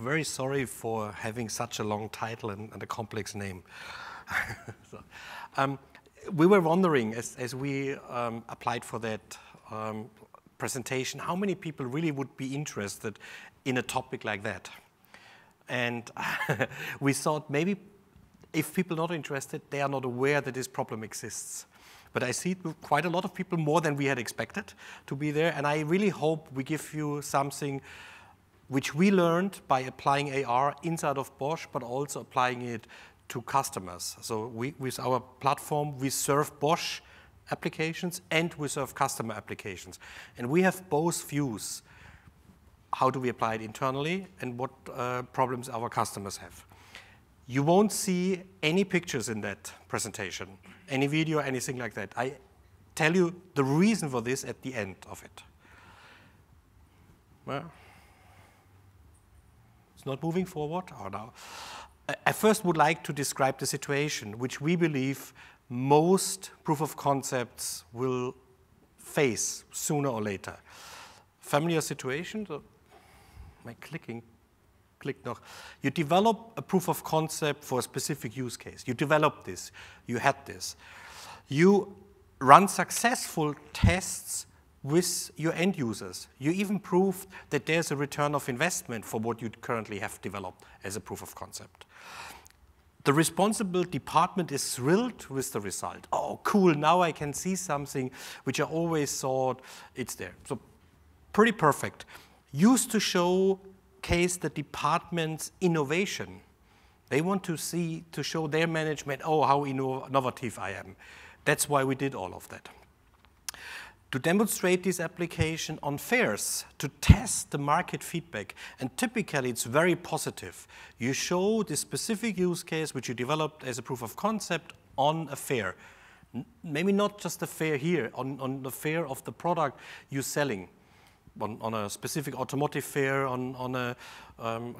very sorry for having such a long title and a complex name. We were wondering, as we applied for that presentation, how many people really would be interested in a topic like that. And we thought maybe if people are not interested, they are not aware that this problem exists. But I see quite a lot of people, more than we had expected, to be there. And I really hope we give you something which we learned by applying AR inside of Bosch, but also applying it to customers. So with our platform, we serve Bosch applications and we serve customer applications. And we have both views. How do we apply it internally and what problems our customers have? You won't see any pictures in that presentation, any video, anything like that. I tell you the reason for this at the end of it. Well, it's not moving forward. Oh, no. I first would like to describe the situation which we believe most proof of concepts will face sooner or later. Familiar situation. So, my clicking. You develop a proof of concept for a specific use case. You develop this. You had this. You run successful tests with your end users. You even prove that there's a return of investment for what you currently have developed as a proof of concept. The responsible department is thrilled with the result. Oh, cool, now I can see something which I always thought it's there. So pretty perfect. Used to showcase the department's innovation. They want to show their management, oh, how innovative I am. That's why we did all of that. To demonstrate this application on fairs, to test the market feedback, and typically it's very positive. You show the specific use case which you developed as a proof of concept on a fair. Maybe not just a fair here, on the fair of the product you're selling, on a specific automotive fair, on a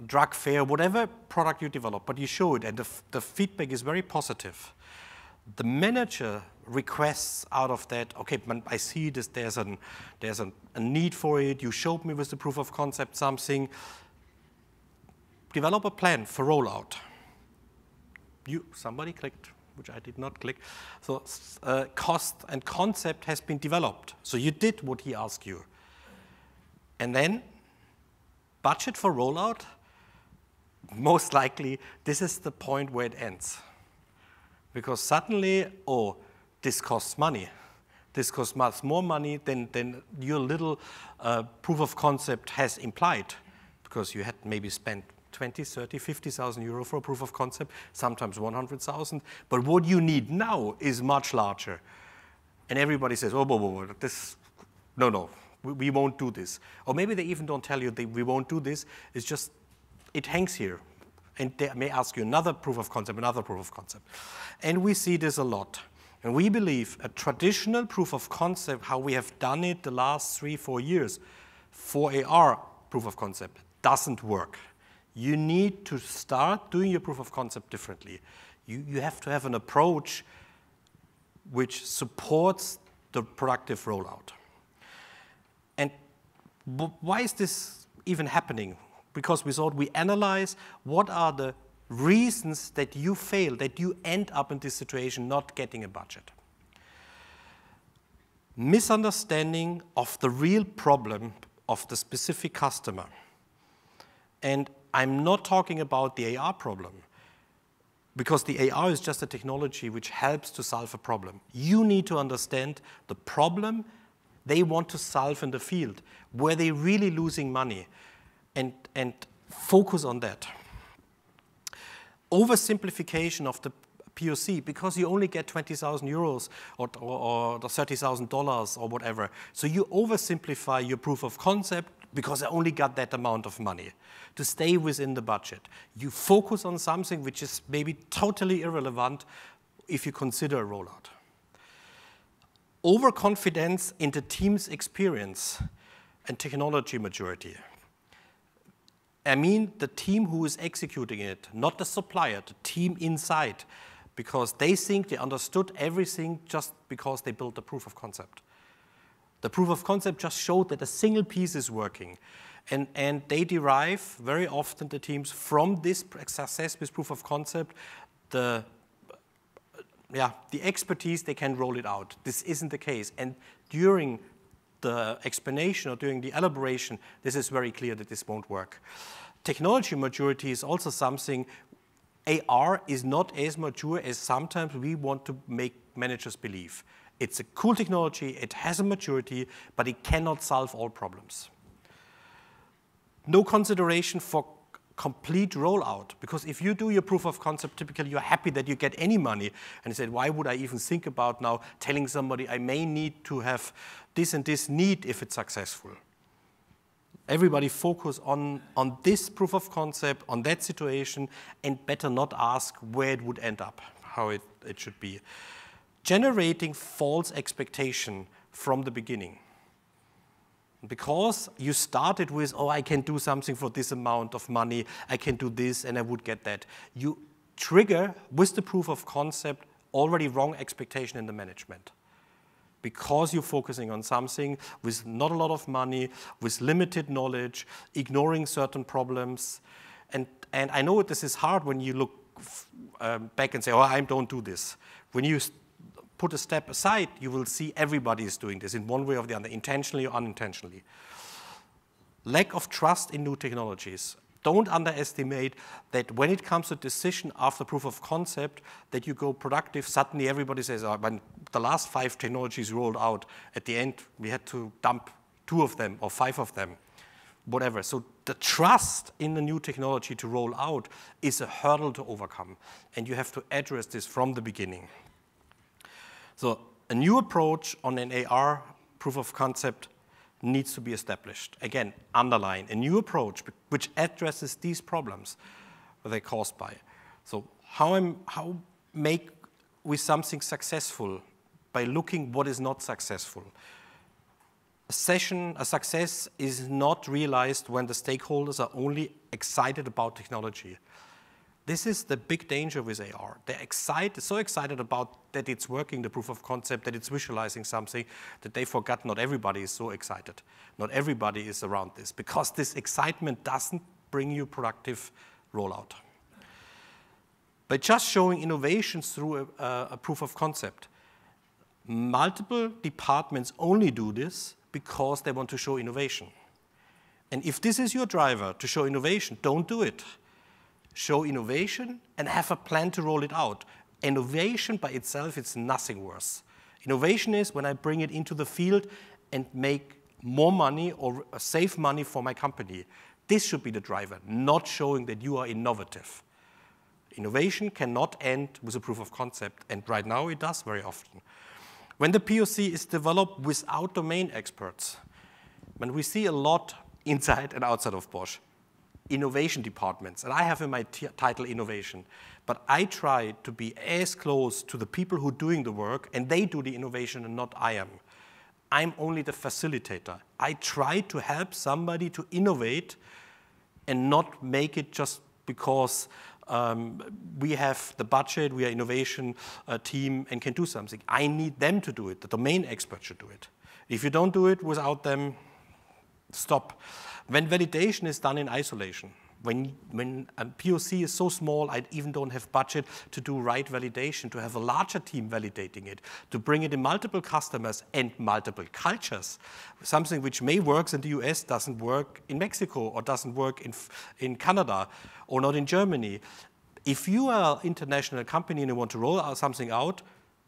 drug fair, whatever product you develop, but you show it, and the feedback is very positive. The manager requests out of that, okay, I see this, there's a need for it, you showed me with the proof of concept something, develop a plan for rollout. Somebody clicked, which I did not click. So cost and concept has been developed. So you did what he asked you. And then budget for rollout, most likely this is the point where it ends. Because suddenly, oh, this costs money. This costs much more money than your little proof of concept has implied. Because you had maybe spent 20, 30, 50,000 euro for a proof of concept, sometimes 100,000. But what you need now is much larger. And everybody says, oh, this, no, we won't do this. Or maybe they even don't tell you we won't do this. It's just, it hangs here. And they may ask you another proof of concept, another proof of concept. And we see this a lot. And we believe a traditional proof of concept, how we have done it the last 3-4 years, for AR proof of concept, doesn't work. You need to start doing your proof of concept differently. You have to have an approach which supports the productive rollout. And why is this even happening? Because we thought we analyze what are the reasons that you fail, that you end up in this situation not getting a budget. Misunderstanding of the real problem of the specific customer. And I'm not talking about the AR problem, because the AR is just a technology which helps to solve a problem. You need to understand the problem they want to solve in the field, where they're really losing money. And focus on that. Oversimplification of the PoC, because you only get 20,000 euros or $30,000 or whatever. So you oversimplify your proof of concept because I only got that amount of money to stay within the budget. You focus on something which is maybe totally irrelevant if you consider a rollout. Overconfidence in the team's experience and technology maturity. I mean the team who is executing it, not the supplier, the team inside, because they think they understood everything just because they built the proof of concept. The proof of concept just showed that a single piece is working. And they derive very often, the teams, from this success with proof of concept, the expertise, they can roll it out. This isn't the case. And during the explanation or during the elaboration, this is very clear that this won't work. Technology maturity is also something. AR is not as mature as sometimes we want to make managers believe. It's a cool technology, it has a maturity, but it cannot solve all problems. No consideration for complete rollout, because if you do your proof of concept, typically you're happy that you get any money, and you said, why would I even think about now telling somebody I may need to have this and this need if it's successful? Everybody focus on this proof of concept, on that situation, and better not ask where it would end up, how it should be. Generating false expectation from the beginning. Because you started with, oh, I can do something for this amount of money, I can do this, and I would get that. You trigger, with the proof of concept, already wrong expectation in the management. Because you're focusing on something with not a lot of money, with limited knowledge, ignoring certain problems. And I know this is hard when you look back and say, oh, I don't do this. When you put a step aside, you will see everybody is doing this in one way or the other, intentionally or unintentionally. Lack of trust in new technologies. Don't underestimate that when it comes to decision after proof of concept, that you go productive, suddenly everybody says, oh, when the last 5 technologies rolled out, at the end we had to dump 2 of them or 5 of them, whatever. So the trust in the new technology to roll out is a hurdle to overcome, and you have to address this from the beginning. So a new approach on an AR proof of concept needs to be established. Again, underline a new approach which addresses these problems that they're caused by. So how make we something successful by looking what is not successful. A success is not realized when the stakeholders are only excited about technology. This is the big danger with AR. They're so excited about that it's working, the proof of concept, that it's visualizing something, that they forgot not everybody is so excited. Not everybody is around this, because this excitement doesn't bring you productive rollout. By just showing innovations through a proof of concept, multiple departments only do this because they want to show innovation. And if this is your driver to show innovation, don't do it. Show innovation and have a plan to roll it out. Innovation by itself, it's nothing worse. Innovation is when I bring it into the field and make more money or save money for my company. This should be the driver, not showing that you are innovative. Innovation cannot end with a proof of concept, and right now it does very often. When the PoC is developed without domain experts, when we see a lot inside and outside of Bosch, innovation departments, and I have in my title innovation, but I try to be as close to the people who are doing the work, and they do the innovation and not I am. I'm only the facilitator. I try to help somebody to innovate and not make it just because we have the budget, we are innovation team and can do something. I need them to do it. The domain expert should do it. If you don't do it without them, stop. When validation is done in isolation, when a PoC is so small, I even don't have budget to do right validation, to have a larger team validating it, to bring it in multiple customers and multiple cultures. Something which may work in the US doesn't work in Mexico or doesn't work in Canada or not in Germany. If you are an international company and you want to roll something out,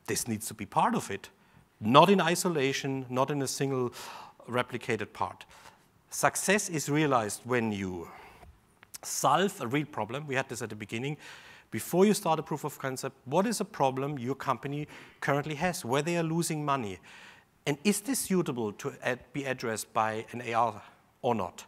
this needs to be part of it. Not in isolation, not in a single replicated part. Success is realized when you solve a real problem. We had this at the beginning. Before you start a proof of concept, what is a problem your company currently has, where they are losing money? And is this suitable to be addressed by an AR or not?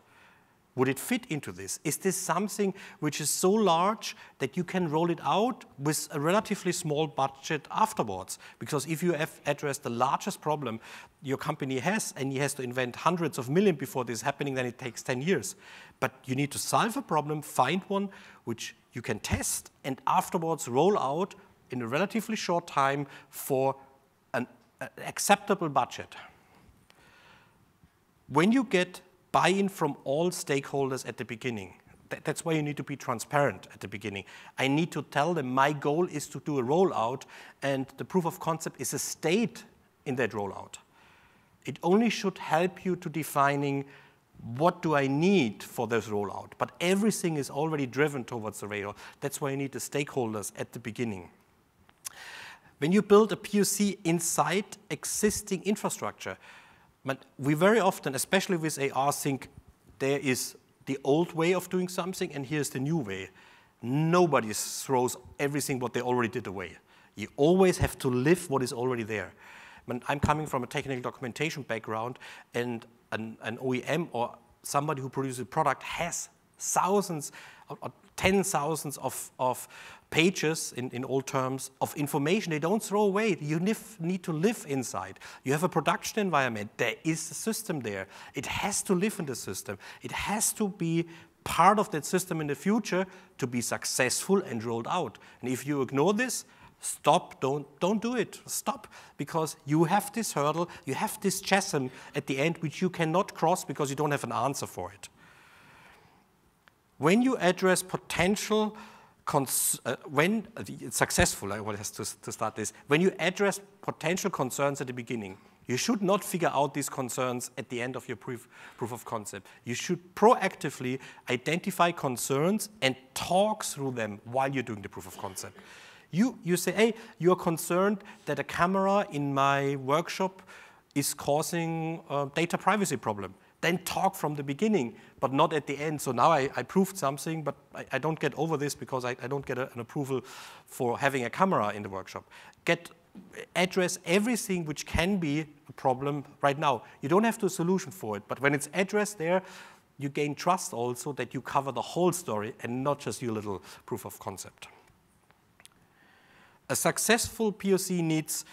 Would it fit into this? Is this something which is so large that you can roll it out with a relatively small budget afterwards? Because if you have addressed the largest problem your company has, and you has to invent hundreds of millions before this is happening, then it takes 10 years. But you need to solve a problem, find one which you can test, and afterwards roll out in a relatively short time for an acceptable budget. When you get buy-in from all stakeholders at the beginning. That's why you need to be transparent at the beginning. I need to tell them my goal is to do a rollout, and the proof of concept is a state in that rollout. It only should help you to defining what do I need for this rollout, but everything is already driven towards the rollout. That's why you need the stakeholders at the beginning. When you build a PoC inside existing infrastructure, but we very often, especially with AR, think there is the old way of doing something and here's the new way. Nobody throws everything what they already did away. You always have to live what is already there. When I'm coming from a technical documentation background, and an OEM or somebody who produces a product has thousands or 10,000s of pages, in all terms, of information they don't throw away. You need to live inside. You have a production environment. There is a system there. It has to live in the system. It has to be part of that system in the future to be successful and rolled out. And if you ignore this, stop, don't do it, stop, because you have this hurdle, you have this chasm at the end which you cannot cross because you don't have an answer for it. When you address potential, when it's successful, I want to start this, when you address potential concerns at the beginning, you should not figure out these concerns at the end of your proof of concept. You should proactively identify concerns and talk through them while you're doing the proof of concept. You say, hey, you're concerned that a camera in my workshop is causing a data privacy problem. Then talk from the beginning, but not at the end. So now I proved something, but I don't get over this because I don't get an approval for having a camera in the workshop. Address everything which can be a problem right now. You don't have to solution for it, but when it's addressed there, you gain trust also that you cover the whole story and not just your little proof of concept. A successful PoC needs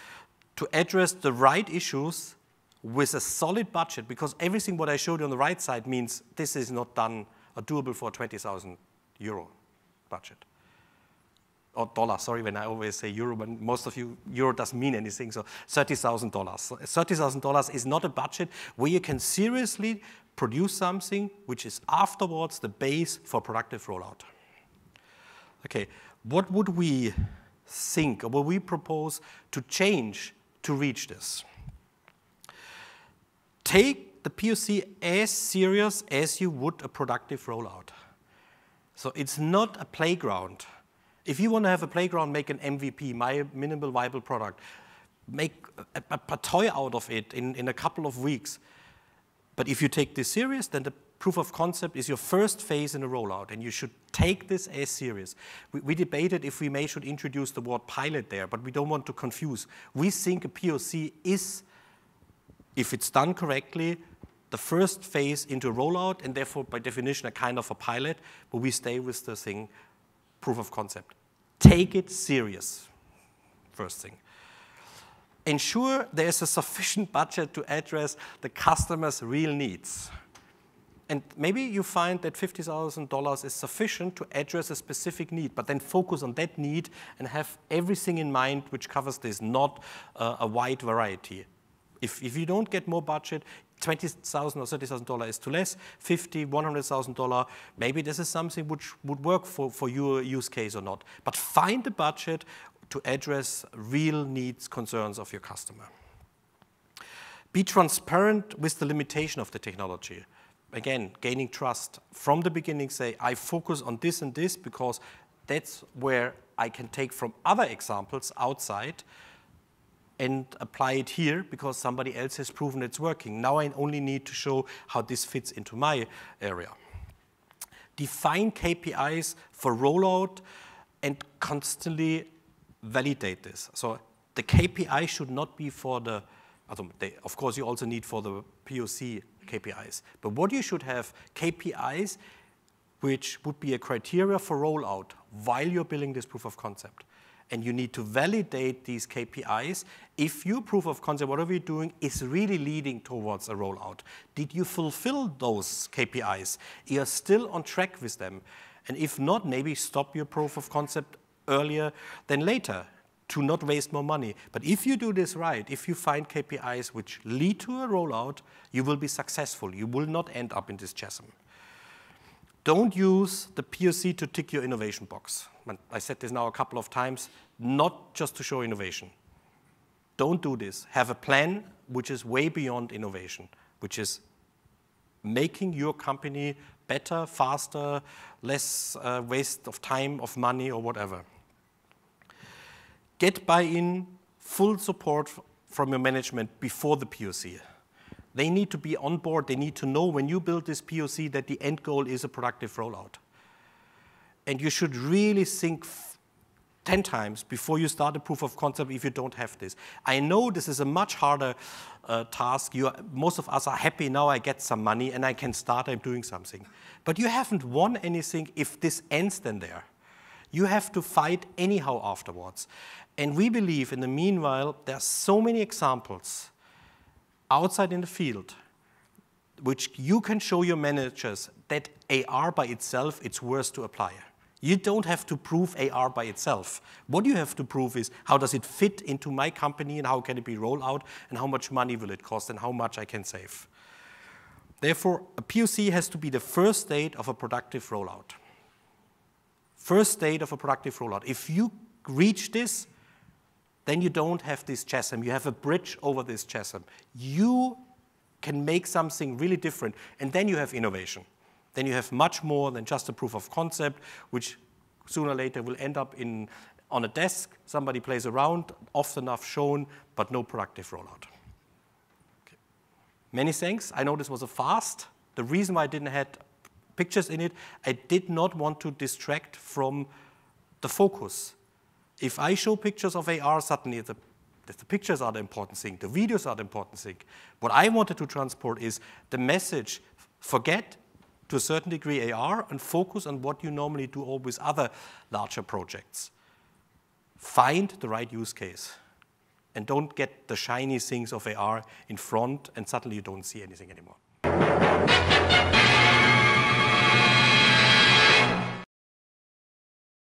to address the right issues with a solid budget, because everything what I showed you on the right side means this is not done or doable for a 20,000 euro budget. Or dollar, sorry, when I always say euro, but most of you, euro doesn't mean anything, so $30,000. $30,000 is not a budget where you can seriously produce something which is afterwards the base for productive rollout. Okay, what would we think, or what we propose to change to reach this? Take the PoC as serious as you would a productive rollout. So it's not a playground. If you want to have a playground, make an MVP, my minimal viable product. Make a toy out of it in a couple of weeks. But if you take this serious, then the proof of concept is your first phase in a rollout, and you should take this as serious. We debated if we should introduce the word pilot there, but we don't want to confuse. We think a PoC is, if it's done correctly, the first phase into a rollout, and therefore, by definition, a kind of a pilot, but we stay with the thing, proof of concept. Take it serious, first thing. Ensure there's a sufficient budget to address the customer's real needs. And maybe you find that $50,000 is sufficient to address a specific need, but then focus on that need and have everything in mind which covers this, not a wide variety. If you don't get more budget, $20,000 or $30,000 is too less, $50,000, $100,000, maybe this is something which would work for your use case or not. But find the budget to address real needs, concerns of your customer. Be transparent with the limitation of the technology. Again, gaining trust. From the beginning, say, I focus on this and this because that's where I can take from other examples outside and apply it here because somebody else has proven it's working. Now I only need to show how this fits into my area. Define KPIs for rollout and constantly validate this. So the KPI should not be for the, of course you also need for the PoC KPIs, but what you should have KPIs which would be a criteria for rollout while you're building this proof of concept. And you need to validate these KPIs if your proof of concept, whatever you're doing, is really leading towards a rollout. Did you fulfill those KPIs? You're still on track with them. And if not, maybe stop your proof of concept earlier than later. to not waste more money. But if you do this right, if you find KPIs which lead to a rollout, you will be successful. You will not end up in this chasm. Don't use the PoC to tick your innovation box. I said this now a couple of times, not just to show innovation. Don't do this. Have a plan which is way beyond innovation, which is making your company better, faster, less waste of time, of money, or whatever. Get buy-in, full support from your management before the PoC. They need to be on board. They need to know when you build this PoC that the end goal is a productive rollout. And you should really think 10 times before you start a proof of concept if you don't have this. I know this is a much harder task. Most of us are happy now I get some money and I can start doing something. But you haven't won anything if this ends then there. You have to fight anyhow afterwards. And we believe in the meanwhile, there are so many examples outside in the field which you can show your managers that AR by itself, it's worth to apply. You don't have to prove AR by itself. What you have to prove is how does it fit into my company and how can it be rolled out and how much money will it cost and how much I can save. Therefore, a PoC has to be the first state of a productive rollout. First state of a productive rollout. If you reach this, then you don't have this chasm. You have a bridge over this chasm. You can make something really different, and then you have innovation. Then you have much more than just a proof of concept, which sooner or later will end up on a desk. Somebody plays around, often enough shown, but no productive rollout. Okay. Many thanks. I know this was a fast. The reason why I didn't have pictures in it, I did not want to distract from the focus. If I show pictures of AR, suddenly the pictures are the important thing, the videos are the important thing. What I wanted to transport is the message, forget to a certain degree AR and focus on what you normally do all with other larger projects. Find the right use case and don't get the shiny things of AR in front and suddenly you don't see anything anymore.